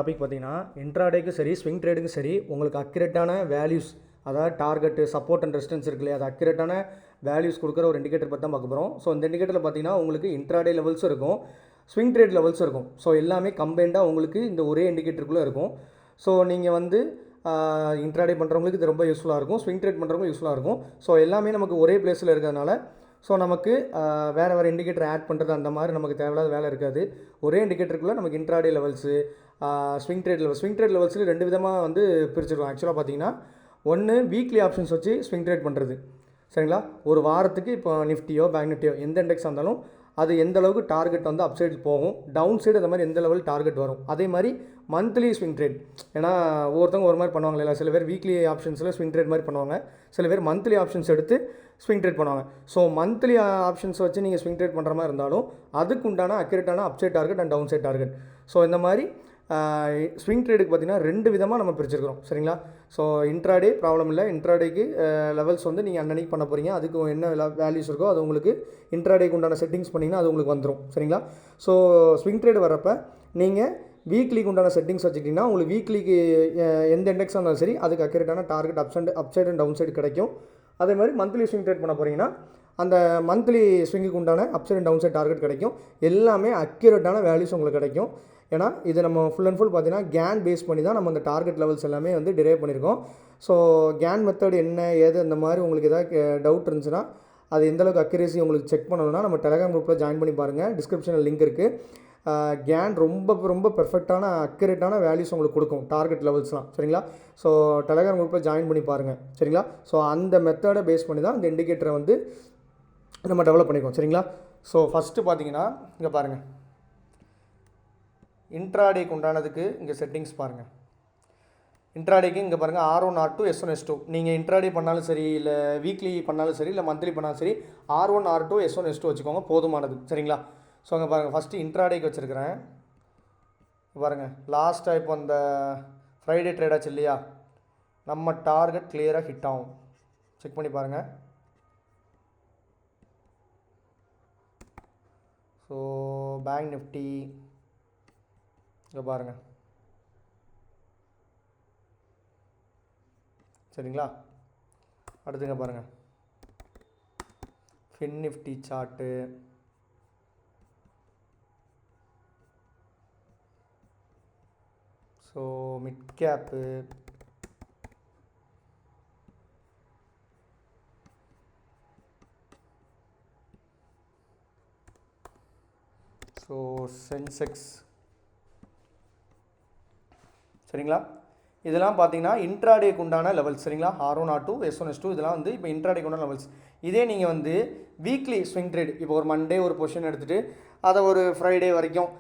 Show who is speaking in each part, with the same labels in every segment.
Speaker 1: Topic பார்த்தீங்கன்னா இன்ட்ராடேக்கும் சரி swing ட்ரேடுக்கும் சரி உங்களுக்கு அக்யூரேட்டான வேல்யூஸ், அதாவது டார்கெட்டு, சப்போர்ட் அண்ட் ரெசிஸ்டன்ஸ் இருக்கு இல்லையா, அது அக்யூரேட்டான வேல்யூஸ் கொடுக்குற ஒரு இண்டிகேட்டர் பற்றி தான் பார்க்க போகிறோம். ஸோ இந்த இண்டிகேட்டரில் பார்த்தீங்கன்னா உங்களுக்கு இன்ட்ராடே லெவல்ஸும் இருக்கும், ஸ்விங் ட்ரேட் லெவல்ஸும் இருக்கும். ஸோ எல்லாமே கம்பைண்டாக உங்களுக்கு இந்த ஒரே இண்டிகேட்டருக்குள்ளே இருக்கும். ஸோ நீங்கள் வந்து இன்ட்ராடே பண்ணுறவங்களுக்கு இது ரொம்ப யூஸ்ஃபுல்லாக இருக்கும், ஸ்விங் ட்ரேட் பண்ணுறவங்களுக்கு யூஸ்ஃபுல்லாக இருக்கும். ஸோ எல்லாமே நமக்கு ஒரே பிளேஸில் இருக்கிறதுனால ஸோ நமக்கு வேறு இண்டிகேட்டர் ஆட் பண்ணுறது அந்த மாதிரி நமக்கு தேவையில்லாத வேலை இருக்காது. ஒரே இண்டிகேட்டருக்குள்ளே நமக்கு இன்ட்ராடே லெவல்ஸு, ஸ்விங் ட்ரேட் லெவல்ஸில் ரெண்டு விதமாக வந்து பிரிச்சிருக்கோம். ஆக்சுவலாக பார்த்தீங்கன்னா ஒன்று வீக்லி ஆப்ஷன்ஸ் வச்சு ஸ்விங் ட்ரேட் பண்ணுறது, சரிங்களா. ஒரு வாரத்துக்கு இப்போ நிஃப்டியோ பேங்க் நிஃப்டியோ எந்த இண்டெக்ஸாக இருந்தாலும் அது எந்த அளவுக்கு டார்கெட் வந்து அப் சைடு போகும், டவுன் சைடு அந்த மாதிரி எந்த லெவல் டார்கெட் வரும். அதே மாதிரி மந்த்லி ஸ்விங் ட்ரேட், ஏன்னா ஒவ்வொருத்தவங்க ஒரு மாதிரி பண்ணுவாங்க இல்லை, சில பேர் வீக்லி ஆப்ஷன்ஸில் ஸ்விங் ட்ரேட் மாதிரி பண்ணுவாங்க, சில பேர் மந்த்லி ஆப்ஷன்ஸ் எடுத்து ஸ்விங் ட்ரேட் பண்ணுவாங்க. ஸோ மந்த்லி ஆப்ஷன்ஸ் வச்சு நீங்கள் ஸ்விங் ட்ரேட் பண்ணுற மாதிரி இருந்தாலும் அதுக்கு உண்டான அக்யூரேட்டான up side target and down side target. So இந்த மாதிரி ஸ்விங் ட்ரேடுக்கு பார்த்திங்கன்னா ரெண்டு விதமாக நம்ம பிரிச்சிருக்கிறோம், சரிங்களா. ஸோ இன்ட்ராடே ப்ராப்ளம் இல்லை, இன்ட்ராடேக்கு லெவல்ஸ் வந்து நீங்கள் அன்னன்னைக்கு பண்ண போகிறீங்க, அதுக்கு என்ன வேல்யூஸ் இருக்கோ அது உங்களுக்கு இன்ட்ராடேக்கு உண்டான செட்டிங்ஸ் பண்ணிங்கன்னா அது உங்களுக்கு வந்துடும், சரிங்களா. ஸோ ஸ்விங் ட்ரேடு வரப்போ நீங்கள் வீக்லிக்கு உண்டான செட்டிங்ஸ் வச்சுக்கிட்டிங்கன்னா உங்களுக்கு வீக்லிக்கு எந்த இண்டெக்ஸாக இருந்தாலும் சரி அதுக்கு அக்யூரேட்டான target up side and down side கிடைக்கும். அதே மாதிரி மந்த்லி ஸ்விங் ட்ரேட் பண்ண போகிறீங்கன்னா அந்த மந்த்லி ஸ்விங்குக்கு உண்டான up side and down side target கிடைக்கும். எல்லாமே அக்யூரேட்டான வேல்யூஸ் உங்களுக்கு கிடைக்கும். ஏன்னா இது நம்ம ஃபுல் அண்ட் ஃபுல் பார்த்தீங்கன்னா கேன் பேஸ் பண்ணி தான் நம்ம அந்த டார்கெட் லெவல்ஸ் எல்லாமே வந்து டிரைவ் பண்ணியிருக்கோம். ஸோ கேன் மெத்தட் என்ன ஏது அந்த மாதிரி உங்களுக்கு ஏதாவது டவுட் இருந்துச்சுன்னா அது எந்தளவுக்கு அக்யூரேசி உங்களுக்கு செக் பண்ணணும்னா நம்ம டெலகிராம் குரூப்பில் ஜாயின் பண்ணி பாருங்கள், டிஸ்கிரிப்ஷனில் லிங்க் இருக்குது. கேன் ரொம்ப பெர்ஃபெக்டான அக்யூரேட்டான வேல்யூஸ் உங்களுக்கு கொடுக்கும், டார்கெட் லெவல்ஸ்லாம், சரிங்களா. ஸோ டெலகிராம் குரூப்பில் ஜாயின் பண்ணி பாருங்கள், சரிங்களா. ஸோ அந்த மெத்தடை பேஸ் பண்ணி தான் இந்த இண்டிகேட்டரை வந்து நம்ம டெவலப் பண்ணிக்கோம், சரிங்களா. ஸோ ஃபஸ்ட்டு பார்த்தீங்கன்னா இங்கே பாருங்கள், இன்ட்ராடேக்கு உண்டானதுக்கு இங்கே செட்டிங்ஸ் பாருங்கள். இன்ட்ராடேக்கு இங்கே பாருங்கள் R1 R2 S1 S2. நீங்கள் இன்ட்ராடே பண்ணாலும் சரி, இல்லை வீக்லி பண்ணாலும் சரி, இல்லை மந்த்லி பண்ணாலும் சரி, R1 R2 S1 S2 வச்சுக்கோங்க, போதுமானது, சரிங்களா. ஸோ அங்கே பாருங்கள், ஃபஸ்ட்டு இன்ட்ராடேக்கு வச்சுருக்கிறேன் பாருங்கள். லாஸ்ட்டாக இப்போ அந்த ஃப்ரைடே ட்ரேட் ஆச்சு இல்லையா, நம்ம டார்கெட் கிளியராக ஹிட் ஆகும், செக் பண்ணி பாருங்கள். ஸோ பேங்க் நிஃப்டி இங்கே பாருங்கள், சரிங்களா. அடுத்துங்க பாருங்கள், fin Nifty chart, so mid gap, so Sensex, சரிங்களா. இதெல்லாம் பார்த்தீங்கன்னா இன்ட்ராடேக்கு உண்டான லெவல்ஸ், சரிங்களா. R1 R2 S1 S2 இதெல்லாம் வந்து இப்போ இன்ட்ராடேக்கு உண்டான லெவல்ஸ். இதே நீங்கள் வந்து வீக்லி ஸ்விங் ட்ரேட், இப்போ ஒரு மண்டே ஒரு பொசிஷன் எடுத்துகிட்டு அதை ஒரு ஃப்ரைடே வரைக்கும்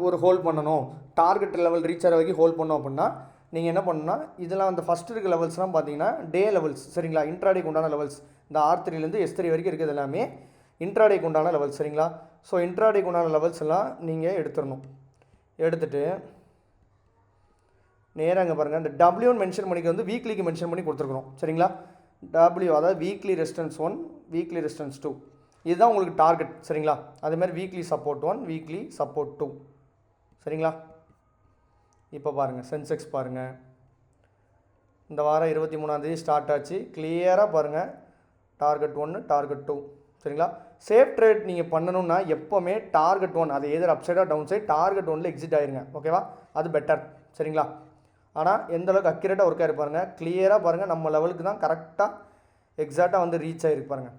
Speaker 1: ஒரு ஹோல்ட் பண்ணணும், டார்கெட் லெவல் ரீச் ஆகிற வரைக்கும் ஹோல்ட் பண்ணோம் அப்படின்னா நீங்கள் என்ன பண்ணணும்னா இதெல்லாம் அந்த ஃபஸ்ட்டு இருக்க லெவல்ஸ்லாம் பார்த்தீங்கன்னா டே லெவல்ஸ், சரிங்களா. இன்ட்ராடேக்கு உண்டான லெவல்ஸ் இந்த R3லேருந்து S3 வரைக்கும் இருக்கிறது எல்லாமே இன்ட்ராடேக்கு உண்டான லெவல்ஸ், சரிங்களா. ஸோ இன்ட்ராடேக்கு உண்டான லெவல்ஸ் எல்லாம் நீங்கள் எடுத்துடணும். எடுத்துகிட்டு நேராக அங்கே பாருங்கள், இந்த W1 மென்ஷன் பண்ணிக்க வந்து வீக்லிக்கு மென்ஷன் பண்ணி கொடுத்துருக்குறோம், சரிங்களா. W அதாவது வீக்லி ரெசிஸ்டன்ஸ் 1, வீக்லி ரெசிஸ்டன்ஸ் 2, இதுதான் உங்களுக்கு டார்கெட், சரிங்களா. அதேமாதிரி வீக்லி சப்போர்ட் 1, வீக்லி சப்போர்ட் 2, சரிங்களா. இப்போ பாருங்கள் சென்செக்ஸ் பாருங்கள், இந்த வாரம் 23ஆம் தேதி ஸ்டார்ட் ஆச்சு, கிளியராக பாருங்கள் டார்கெட் 1 டார்கெட் 2, சரிங்களா. சேஃப் ட்ரேட் நீங்கள் பண்ணணும்னா எப்போவுமே டார்கெட் 1 அது எதர் அப் சைடாக டவுன் சைட் டார்கெட் 1ல் எக்ஸிட் ஆயிருங்க, ஓகேவா, அது பெட்டர், சரிங்களா. ஆனால் எந்த அளவுக்கு அக்யூரேட்டாக ஒர்க் ஆகிருக்கு பாருங்கள், கிளியராக பாருங்கள் நம்ம லெவலுக்கு தான் கரெக்டாக எக்ஸாக்டாக வந்து ரீச் ஆகிருக்கு பாருங்கள்.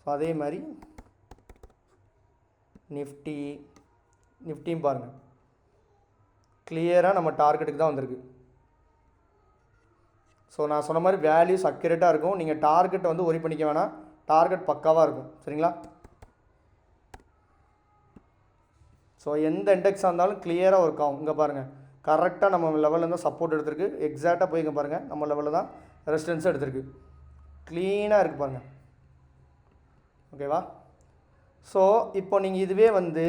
Speaker 1: ஸோ அதே மாதிரி நிஃப்டியும் பாருங்கள், கிளியராக நம்ம டார்கெட்டுக்கு தான் வந்திருக்கு. ஸோ நான் சொன்ன மாதிரி வேல்யூஸ் அக்யூரேட்டாக இருக்கும், நீங்கள் டார்கெட்டை வந்து ஒரி பண்ணிக்க வேணாம், டார்கெட் பக்காவாக இருக்கும், சரிங்களா. ஸோ எந்த இண்டெக்ஸாக இருந்தாலும் கிளியராக ஒர்க் ஆகும். இங்கே பாருங்கள் கரெக்டாக நம்ம லெவலில் தான் சப்போர்ட் எடுத்திருக்கு, எக்ஸாக்டாக போய் இங்கே பாருங்கள் நம்ம லெவலில் தான் ரெசிஸ்டன்ஸும் எடுத்திருக்கு, க்ளீனாக இருக்குது பாருங்கள், ஓகேவா. ஸோ இப்போ நீங்கள் இதுவே வந்து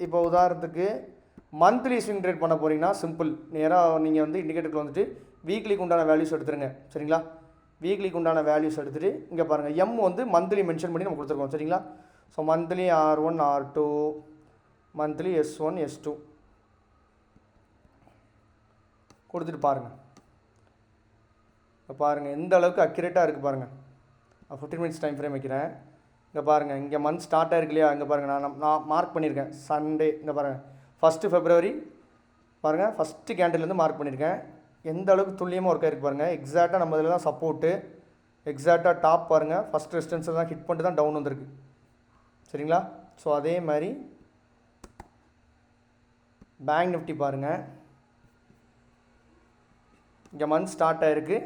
Speaker 1: இப்போ உதாரணத்துக்கு மந்த்லி ஸ்விங் ட்ரேட் பண்ண போகிறீங்கன்னா சிம்பிள், நேராக நீங்கள் வந்து இண்டிகேட்டருக்கு வந்துட்டு வீக்லிக்கு உண்டான வேல்யூஸ் எடுத்துருங்க, சரிங்களா. வீக்லிக்கு உண்டான வேல்யூஸ் எடுத்துகிட்டு இங்கே பாருங்கள் M வந்து மந்த்லி மென்ஷன் பண்ணி நம்ம கொடுத்துருக்கோம், சரிங்களா. So monthly R1 R2, monthly S1 S2, கொடுத்துட்டு பாருங்கள். இப்போ பாருங்கள் எந்த அளவுக்கு அக்யூரேட்டாக இருக்குது பாருங்கள். 15 மினிட்ஸ் டைம் ஃப்ரேம் வைக்கிறேன். இங்கே பாருங்கள், இங்கே மந்த் ஸ்டார்ட் ஆகிருக்கு இல்லையா, இங்கே பாருங்கள் நான் மார்க் பண்ணியிருக்கேன் சண்டே. இங்கே பாருங்கள் 1 February பாருங்கள், ஃபஸ்ட்டு கேண்டில்லேருந்து மார்க் பண்ணியிருக்கேன். எந்த அளவுக்கு துல்லியமாக ஒர்க் ஆகிருக்கு பாருங்கள். எக்ஸாக்டாக நம்ம இதில் தான் சப்போர்ட்டு, எக்ஸாக்டாக டாப் பாருங்கள், ஃபஸ்ட் ரெசிஸ்டன்ஸில் தான் ஹிட் பண்ணிட்டு தான் டவுன் வந்திருக்கு. சரிங்களா? ஸோ அதே மாதிரி பேங்க் நிஃப்டி பாருங்கள், இங்கே மந்த் ஸ்டார்ட் ஆகிருக்கு.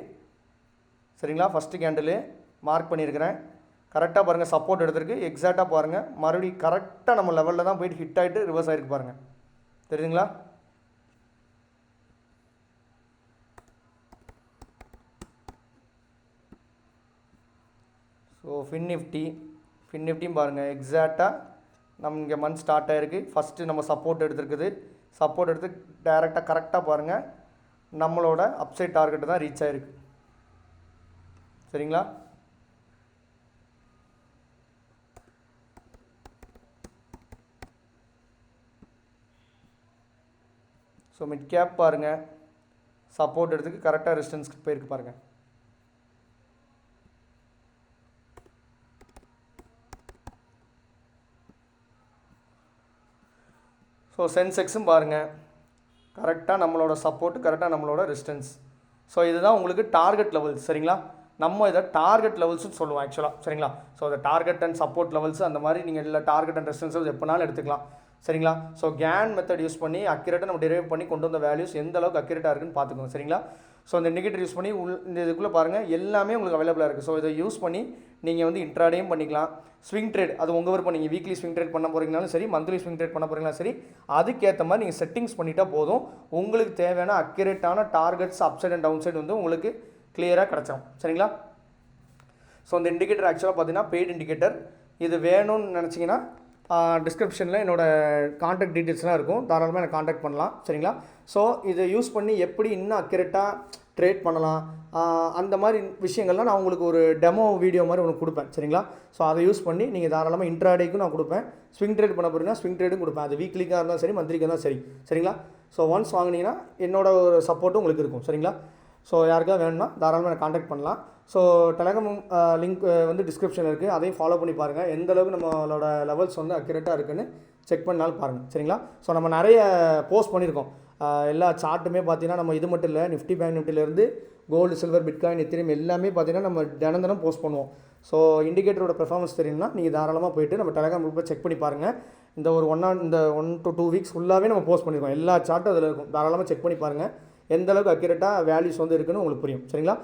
Speaker 1: சரிங்களா? ஃபஸ்ட்டு கேண்டில் மார்க் பண்ணியிருக்கிறேன். கரெக்டாக பாருங்கள், சப்போர்ட் எடுத்திருக்கு. எக்ஸாக்டாக பாருங்கள், மறுபடியும் கரெக்டாக நம்ம லெவலில் தான் போயிட்டு ஹிட் ஆகிட்டு ரிவர்ஸ் ஆகிருக்கு பாருங்கள். தெரியுதுங்களா? ஸோ ஃபின் நிஃப்டியும் பாருங்கள், எக்ஸாக்டாக நம்ம இங்கே மந்த் ஸ்டார்ட் ஆகிருக்கு. ஃபஸ்ட்டு நம்ம சப்போர்ட் எடுத்துருக்குது. சப்போர்ட் எடுத்து டைரெக்டாக கரெக்டாக பாருங்கள், நம்மளோட அப்சைட் டார்கெட்டு தான் ரீச் ஆகிருக்கு. சரிங்களா? ஸோ மிட் கேப் பாருங்கள், சப்போர்ட் எடுத்துக்கு கரெக்டாக ரெசிஸ்டன்ஸ்க்கு போயிருக்கு பாருங்கள். ஸோ சென்செக்ஸும் பாருங்கள், கரெக்டாக நம்மளோட சப்போர்ட், கரெக்டாக நம்மளோட ரெசிஸ்டன்ஸ். ஸோ இதுதான் உங்களுக்கு டார்கெட் லெவல்ஸ். சரிங்களா? நம்ம இதை டார்கெட் லெவல்ஸ்னு சொல்லுவோம் ஆக்சுவலாக. சரிங்களா? ஸோ இந்த டார்கெட் அண்ட் சப்போர்ட் லெவல்ஸ் அந்த மாதிரி நீங்கள் இல்லை டார்கெட் அண்ட் ரெசிஸ்டன்ஸ் எப்போனாலும் எடுத்துக்கலாம். சரிங்களா? ஸோ கேன் மெத்தட் யூஸ் பண்ணி அக்யூரேட்டாக நம்ம டெரைவ் பண்ணி கொண்டு வந்த வேல்யூஸ் எந்த அளவுக்கு அக்யூரேட்டாக இருக்குன்னு பார்த்துக்கோங்க. சரிங்களா? ஸோ இந்த இண்டிகேட்டர் யூஸ் பண்ணி இந்த இதுக்குள்ளே பாருங்கள், எல்லாமே உங்களுக்கு அவைலபிளாக இருக்குது. ஸோ இதை யூஸ் பண்ணி நீங்கள் வந்து இன்ட்ராடேயும் பண்ணிக்கலாம். ஸ்விங் ட்ரேட் அது உங்கள் விருப்பம். நீங்கள் வீக்லி ஸ்விங் ட்ரேட் பண்ண போகிறீங்கனாலும் சரி, மந்த்லி ஸ்விங் ட்ரேட் பண்ண போகிறீங்கனாலும் சரி, அதுக்கேற்ற மாதிரி நீங்கள் செட்டிங்ஸ் பண்ணிட்டால் போதும். உங்களுக்கு தேவையான அக்யூரேட்டான targets up side and down side வந்து உங்களுக்கு கிளியராக கிடச்சிடும். சரிங்களா? ஸோ இந்த இண்டிகேட்டர் ஆக்சுவலாக பார்த்தீங்கன்னா பெய்டு இண்டிகேட்டர். இது வேணும்னு நினச்சிங்கன்னா டிஸ்கிரிப்ஷனில் என்னோடய காண்டாக்ட் டீட்டெயில்ஸ்லாம் இருக்கும், தாராளமாக எனக்கு காண்டாக்ட் பண்ணலாம். சரிங்களா? ஸோ இதை யூஸ் பண்ணி எப்படி இன்னும் அக்யூரேட்டாக ட்ரேட் பண்ணலாம், அந்த மாதிரி விஷயங்கள்லாம் நான் உங்களுக்கு ஒரு டெமோ வீடியோ மாதிரி உங்களுக்கு கொடுப்பேன். சரிங்களா? ஸோ அதை யூஸ் பண்ணி நீங்கள் தாராளமாக இன்ட்ராடேக்கும் நான் கொடுப்பேன். ஸ்விங் ட்ரேட் பண்ண போகிறீங்கன்னா ஸ்விங் ட்ரேடும் கொடுப்பேன். அது வீக்லிக்காக இருந்தாலும் சரி, மந்த்லிக்காக இருந்தாலும் சரி. சரிங்களா? ஸோ ஒன்ஸ் வாங்கினீங்கன்னா என்னோட ஒரு சப்போர்ட்டும் உங்களுக்கு இருக்கும். சரிங்களா? ஸோ யாருக்காவது வேணும்னா தாராளமாக எனக்கு காண்டாக்ட் பண்ணலாம். ஸோ டெலகிராம் லிங்க் வந்து டிஸ்கிரிப்ஷனில் இருக்குது, அதையும் ஃபாலோ பண்ணி பாருங்கள். எந்த அளவுக்கு நம்மளோட லெவல்ஸ் வந்து அக்யூரேட்டாக இருக்குன்னு செக் பண்ணாலும் பாருங்கள். சரிங்களா? ஸோ நம்ம நிறைய போஸ்ட் பண்ணியிருக்கோம். எல்லா சார்ட்டுமே பார்த்தீங்கன்னா நம்ம இது மட்டும் இல்லை, நிஃப்டி பேங்க் நிஃப்டிலேருந்து கோல்டு, சில்வர், பிட்காயின், எத்திரியம் எல்லாமே பார்த்தீங்கன்னா நம்ம தினம் போஸ்ட் பண்ணுவோம். ஸோ இண்டிகேட்டரோட பெர்ஃபார்மன்ஸ் தெரியும்னா நீங்கள் தாராளமாக போய்ட்டு நம்ம டெலகிராம் குரூப்பை செக் பண்ணி பாருங்கள். இந்த ஒரு 1 to 2 வீக்ஸ் ஃபுல்லாகவே நம்ம போஸ்ட் பண்ணியிருக்கோம். எல்லா சார்ட்டும் அதில் இருக்கும், தாராளமாக செக் பண்ணி பாருங்கள். எந்த அளவுக்கு அக்யூரேட்டாக வேல்யூஸ் வந்து இருக்குன்னு உங்களுக்கு புரியும். சரிங்களா?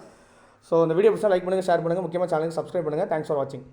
Speaker 1: ஸோ இந்த வீடியோ பிடிச்சா லைக் பண்ணுங்கள், ஷேர் பண்ணுங்கள், முக்கியமாக சேனலுக்கு சப்ஸ்கிரைப் பண்ணுங்கள். தேங்க்ஸ் ஃபார் வாட்சிங்.